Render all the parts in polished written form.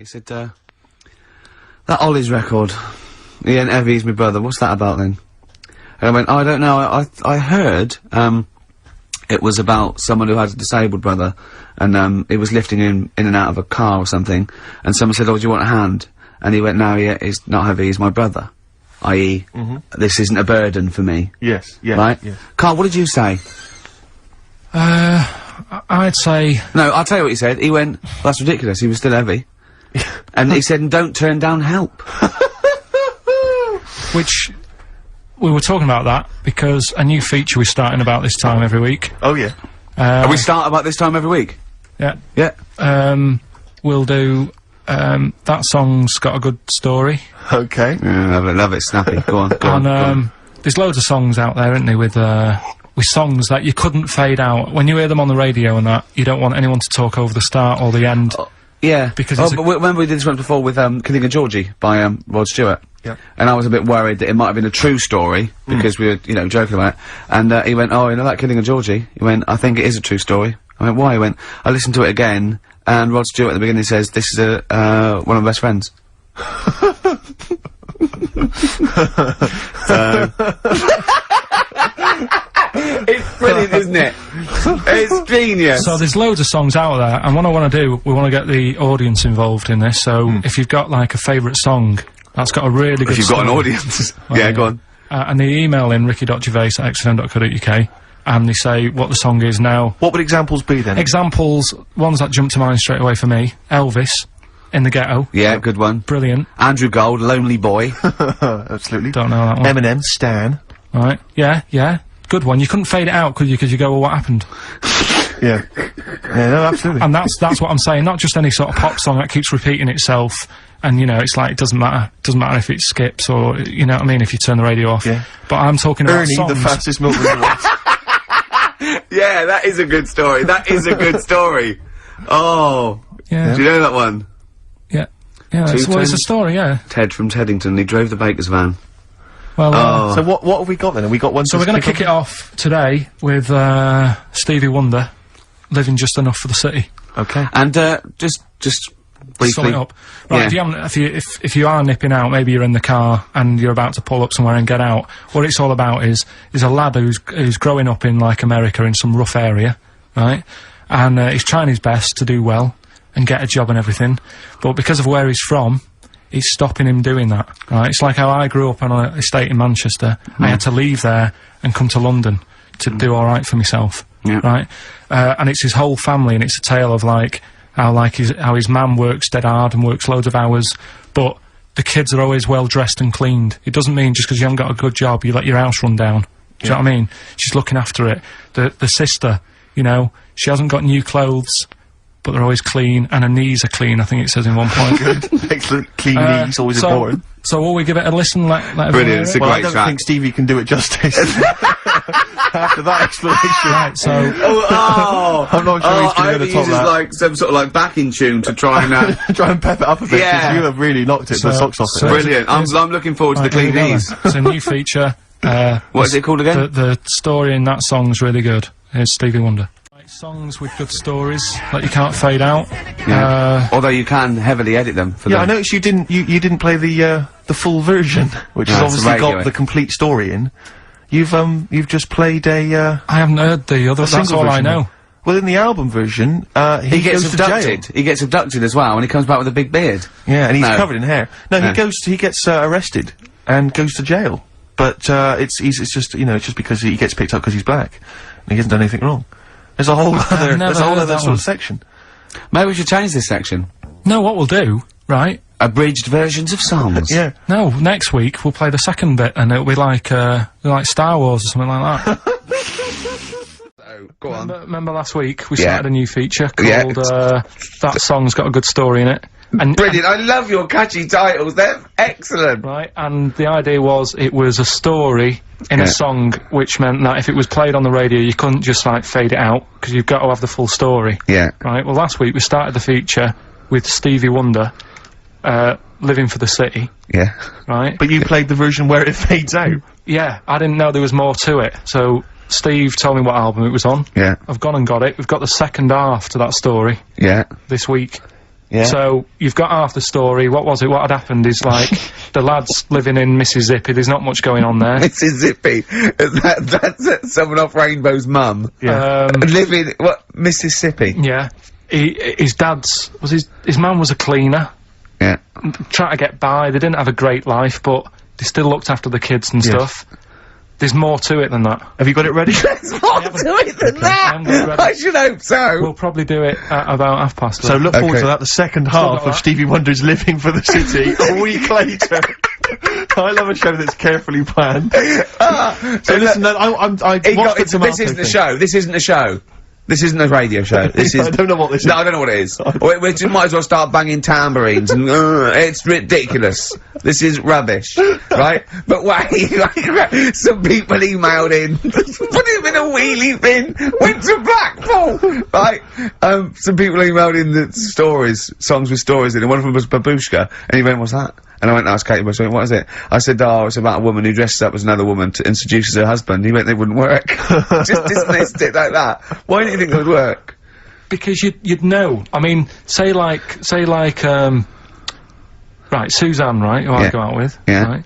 He said, that Ollie's record, he ain't heavy, he's my brother, what's that about then? And I went, oh, I don't know, I heard, it was about someone who had a disabled brother, and, he was lifting him in and out of a car or something, and someone said, oh, do you want a hand? And he went, no, he's not heavy, he's my brother. I.e., this isn't a burden for me. Yes, yeah. Right? Yes. Carl, what did you say? I'd say... No, I'll tell you what he said. He went, that's ridiculous, he was still heavy. And he said, don't turn down help. Which... We were talking about that, because a new feature we're starting about this time every week. Oh, yeah. We start about this time every week? Yeah. Yeah. We'll do... that song's got a good story. Okay. Yeah, love it, snappy. Go on, go on. There's loads of songs out there, isn't there, with songs that you couldn't fade out. When you hear them on the radio and that, you don't want anyone to talk over the start or the end. Yeah. Because but remember we did this once before with, Killing a Georgie by, Rod Stewart? Yeah. And I was a bit worried that it might have been a true story, because we were, you know, joking about it. And, he went, oh, you know that Killing a Georgie? He went, I think it is a true story. I went, why? He went, I listened to it again, and Rod Stewart at the beginning says, this is one of my best friends. It's brilliant, isn't it? It's genius. So there's loads of songs out there, and what I want to do, we want to get the audience involved in this, so if you've got, like, a favourite song that's got a really good If you've got an story, audience. well, yeah, go on. and they email in ricky.gervais@xfm.co.uk, and they say what the song is now. What would examples be, then? Examples, ones that jump to mind straight away for me, Elvis, In the Ghetto. Yeah, good one. Brilliant. Andrew Gold, Lonely Boy. Absolutely. Don't know that one. Eminem, Stan. Right, yeah, good one. You couldn't fade it out, could you, because you go, well, what happened? Yeah. Yeah, no, absolutely. And that's what I'm saying, not just any sort of pop song that keeps repeating itself, and, you know, it's like, it doesn't matter if it skips, or, you know what I mean, if you turn the radio off. Yeah. But I'm talking about Ernie, songs. the fastest milkman in the world. Yeah, that is a good story. That is a good story. Oh. Yeah. Do you know that one? Yeah. Yeah, it's a story, yeah. Ted from Teddington, he drove the baker's van. Well, So what have we got then? Have we got one? so we're gonna kick it off today with, Stevie Wonder, Living Just Enough for the City. Okay. And, just briefly. Sum it up. Right, Yeah. if you are nipping out, maybe you're in the car and you're about to pull up somewhere and get out, what it's all about is a lad who's growing up in, like, America in some rough area, right? And, he's trying his best to do well and get a job and everything, but because of where he's from, it's stopping him doing that, right? It's like how I grew up on an estate in Manchester. I had to leave there and come to London to do alright for myself, right? And it's his whole family, and it's a tale of, like, how his mum works dead hard and works loads of hours, but the kids are always well dressed and cleaned. It doesn't mean just because you haven't got a good job, you let your house run down. Do you know what I mean? She's looking after it. The sister, you know, she hasn't got new clothes, but they're always clean, and her knees are clean, I think it says in one point. Excellent. Clean knees, always important. So will we give it a listen, let everyone Brilliant, hear it's it? a Well, I great don't track. think Stevie can do it justice. After that explanation. Right, so... I'm not sure he's I gonna hope be he able to top uses, that. like, some sort of, like, backing tune to try and, Try and pep it up a bit, 'cause Yeah. you have really knocked it the socks off it. brilliant. I'm looking forward to the clean knees. It's a new feature. What is it called again? The story in that song's really good. Here's Stevie Wonder. Right, songs with good stories that you can't fade out. Although you can heavily edit them for Yeah, the... I noticed you didn't play the full version, which has No, it's obviously radio, got the complete story in. You've just played a I haven't heard the other. That's single all I version know. then. Well, in the album version, He gets goes to jail. abducted. He gets abducted as well, and he comes back with a big beard. Yeah, and he's No. covered in hair. No, No. he gets arrested and goes to jail. But it's just, you know, it's just because he gets picked up because he's black and he hasn't done anything wrong. There's a whole other, never there's a whole heard other that sort one. of section. Maybe we should change this section. No, what we'll do, right? Abridged versions of songs. Yeah. No, next week we'll play the second bit, and it'll be like Star Wars or something like that. Oh, go on. Remember last week we Yeah. started a new feature Yeah. called That Song's Got a Good Story in It. And Brilliant. I love your catchy titles. They're excellent. right, and the idea was it was a story in a song, which meant that if it was played on the radio, you couldn't just, like, fade it out, because you've got to have the full story. Yeah. Right, well, last week we started the feature with Stevie Wonder, Living for the City, Yeah. right? But you played the version where it fades out. Yeah, I didn't know there was more to it, so Steve told me what album it was on. Yeah. I've gone and got it. We've got the second half to that story Yeah. this week. Yeah. So, you've got half the story. What was it? What had happened is, like, the lad's living in Mississippi. There's not much going on there. Mississippi. That's someone off Rainbow's mum. Yeah. Living, what, Mississippi? Yeah. His dad's, his mum was a cleaner. Yeah. Trying to get by. They didn't have a great life, but they still looked after the kids and stuff. There's more to it than that. Have you got it ready? There's more to it than that! I should hope so! We'll probably do it at about 11:30. So look forward to that, the second half got of that. Stevie Wonder's Living for the City, a week later. I love a show that's carefully planned. So listen, I watched the tomato This isn't a thing. show. This isn't a show. This isn't a radio show. This is. I don't know what this is. No, I don't know what it is. We just might as well start banging tambourines and it's ridiculous. This is rubbish, right? But wait, like, some people emailed in, put him in a wheelie bin, went to Blackpool, right? Some people emailed in the stories, songs with stories in it. One of them was Babushka, and he went, "What's that?" And I went, "Ask Katie Bush." I went, "What is it?" I said, "Oh, it's about a woman who dresses up as another woman and seduces her husband." He went, "They wouldn't work." Just dismissed it like that. Why do you think it would work? Because you'd know. I mean, say like, right, Suzanne, right, who I go out with, right?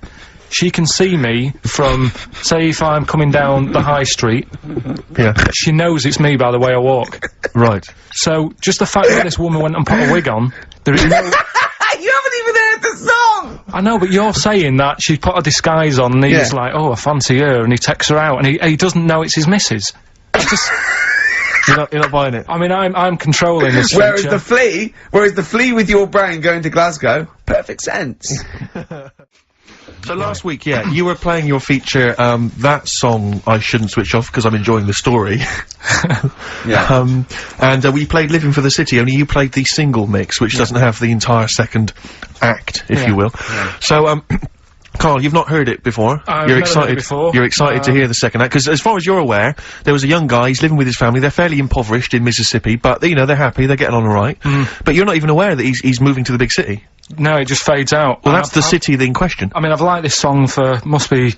She can see me from, say if I'm coming down the high street, she knows it's me by the way I walk. Right. So, just the fact that this woman went and put a wig on, there is no... You haven't even heard the song! I know, but you're saying that she put a disguise on and he's like, oh, I fancy her, and he takes her out, and he doesn't know it's his missus. It's just... You're not buying it? I mean, I'm controlling this Whereas feature. the flea with your brain going to Glasgow, perfect sense. So last week, you were playing your feature, that song I shouldn't switch off because I'm enjoying the story. And we played Living for the City, only you played the single mix, which doesn't have the entire second act, if you will. So, Carl, you've not heard it before. You're excited. You're excited to hear the second act, because as far as you're aware, there was a young guy, he's living with his family, they're fairly impoverished in Mississippi, but, you know, they're happy, they're getting on alright. But you're not even aware that he's moving to the big city. No, it just fades out. Well, that's the city in question. I mean, I've liked this song for, must be,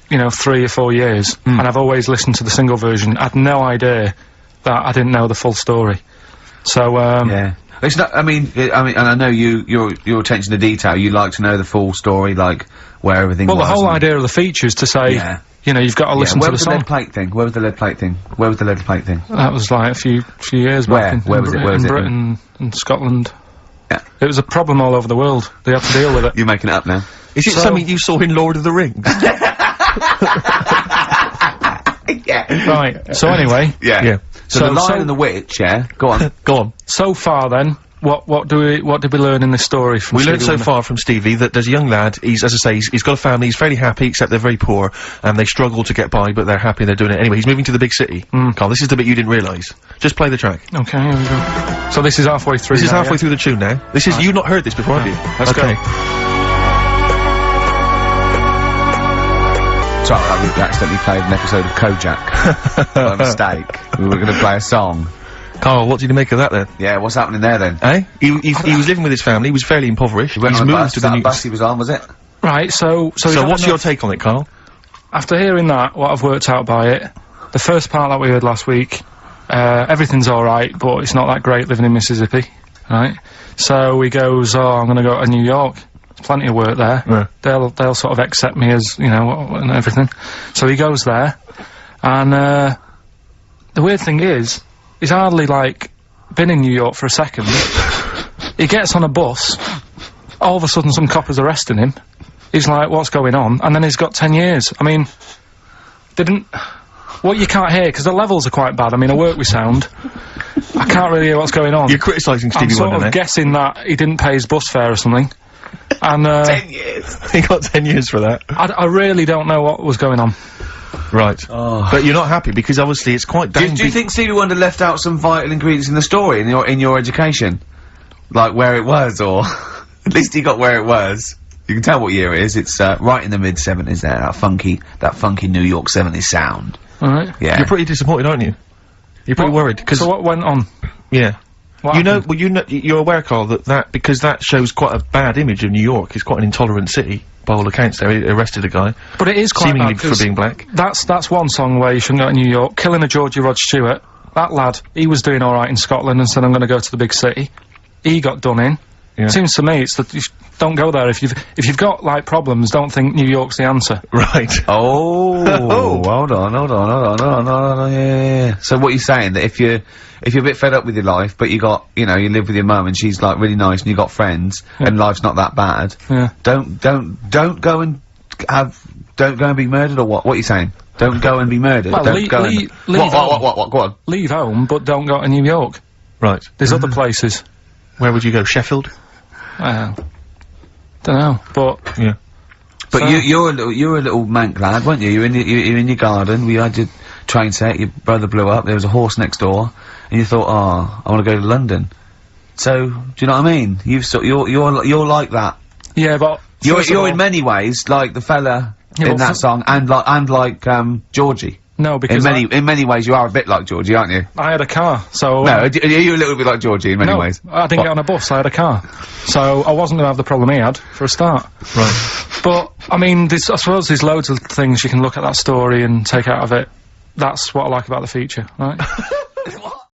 you know, 3 or 4 years, and I've always listened to the single version. I had no idea that I didn't know the full story. So, It's not, I mean, and I know your attention to detail, you like to know the full story, like, where everything was. Well, the whole idea of the feature is to say, you know, you've got to listen to the song. Where was the lead plate thing? Where was the lead plate thing? Where was the lead plate thing? That was like a few years back. Where was it? Where was in it? Britain and Scotland. Yeah. It was a problem all over the world. They had to deal with it. You're making it up now. Is it something you saw in Lord of the Rings? Right. So anyway. So the Lion and the Witch, go on. Go on. So far then, what did we learn in this story from We learned Stevie so Wonder? far from Stevie that there's a young lad, as I say, he's got a family, he's fairly happy, except they're very poor, and they struggle to get by, but they're happy, they're doing it anyway. He's moving to the big city. Carl, this is the bit you didn't realise. Just play the track. Okay, here we go. So this is halfway through. This is now, halfway through the tune now. This is, you've not heard this before, have you? Let's go. Sorry, we accidentally played an episode of Kojak. By mistake. We were going to play a song. Carl, what did you make of that then? Yeah, what's happening there then? Eh? He was living with his family, he was fairly impoverished. He went He's on a moved bus, to that the new... bus he was on, was it? Right, so what's your take on it, Carl? After hearing that, what I've worked out by it, the first part that we heard last week, everything's alright, but it's not that great living in Mississippi, right? So he goes, oh, I'm gonna go to New York. There's plenty of work there. Yeah. They'll sort of accept me as, you know, and everything. So he goes there, and, the weird thing is, he's hardly, like, been in New York for a second. He gets on a bus, all of a sudden some copper's arresting him. He's like, what's going on? And then he's got 10 years. I mean, what you can't hear, because the levels are quite bad. I mean, I work with sound. I can't really hear what's going on. You're criticising I'm Stevie sort Wonder of now. guessing that he didn't pay his bus fare or something. And, 10 years! He got 10 years for that. I really don't know what was going on. Right. But you're not happy, because obviously it's quite Do you think Stevie Wonder left out some vital ingredients in the story, in your education? Like where it was, or... at least he got where it was. You can tell what year it is. It's, right in the mid-70s there, that funky New York 70s sound. Alright. Yeah. You're pretty disappointed, aren't you? You're pretty worried, because... So what went on? Yeah. What You know, happened? well, you're aware, Carl, because that shows quite a bad image of New York. It's quite an intolerant city, by all accounts there. He arrested a guy. But it is quite seemingly bad, for 'cause being black. That's one song where you shouldn't go to New York. Killing a Georgie Rod Stewart. That lad, he was doing alright in Scotland and said, I'm gonna go to the big city. he got done in. Yeah. Seems to me it's that you don't go there if you've got like problems. Don't think New York's the answer. Right. Oh, hold on, yeah. So what you're saying, that if you're a bit fed up with your life, but you live with your mum and she's like really nice and you got friends and life's not that bad, don't go and be murdered, or what? What are you saying? Don't go and be murdered. Well, Don't go and leave home. What? Go on. Leave home, but don't go to New York. Right. There's other places. Where would you go? Sheffield? Don't know, but yeah. But so you're a little mank lad, weren't you? You're in your garden. We had your train set. Your brother blew up. There was a horse next door, and you thought, oh, I want to go to London. So, do you know what I mean? You're like that. Yeah, but you're in many ways like the fella in that song, and like Georgie. No, because in many ways you are a bit like Georgie, aren't you? I had a car, so... No, are you a little bit like Georgie in many ways? I didn't get on a bus, I had a car. So, I wasn't gonna have the problem he had, for a start. Right. But, I mean, I suppose there's loads of things you can look at that story and take out of it. That's what I like about the feature, right?